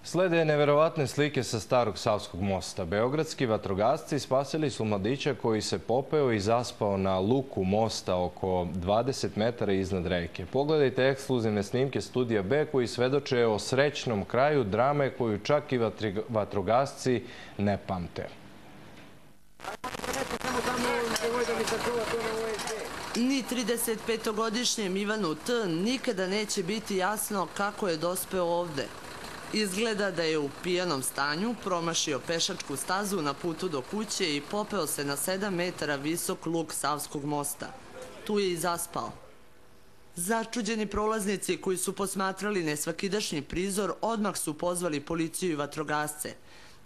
Slede neverovatne slike sa Starog Savskog mosta. Beogradski vatrogasci spasili su mladića koji se popeo i zaspao na luku mosta oko 20 metara iznad reke. Pogledajte ekskluzivne snimke Studija B koji svedoče o srećnom kraju drame koju čak i vatrogasci ne pamte. Ni 35-godišnjem Ivanu T. nikada neće biti jasno kako je dospeo ovde. Izgleda da je u pijanom stanju promašio pešačku stazu na putu do kuće i popeo se na 7 metara visok luk Savskog mosta. Tu je i zaspao. Začuđeni prolaznici koji su posmatrali nesvakidašnji prizor odmah su pozvali policiju i vatrogasce.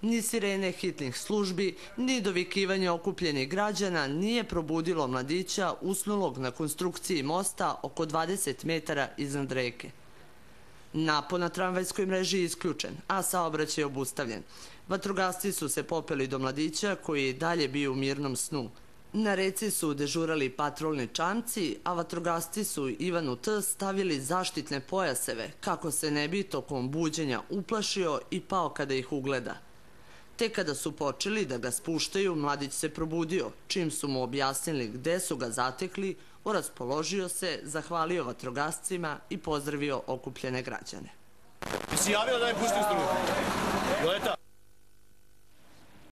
Ni sirene hitnih službi, ni dovikivanje okupljenih građana nije probudilo mladića usnulog na konstrukciji mosta oko 20 metara iznad reke. Napon na tramvajskoj mreži je isključen, a saobraćaj je obustavljen. Vatrogasci su se popeli do mladića koji je dalje bio u mirnom snu. Na reci su dežurali patrolni čamci, a vatrogasci su Ivanu T. stavili zaštitne pojaseve kako se ne bi tokom buđenja uplašio i pao kada ih ugleda. Tek kada su počeli da ga spuštaju, mladić se probudio. Čim su mu objasnili gde su ga zatekli, raspoložio se, zahvalio vatrogascima i pozdravio okupljene građane. Ti si javila da je puštim struju? Goleta?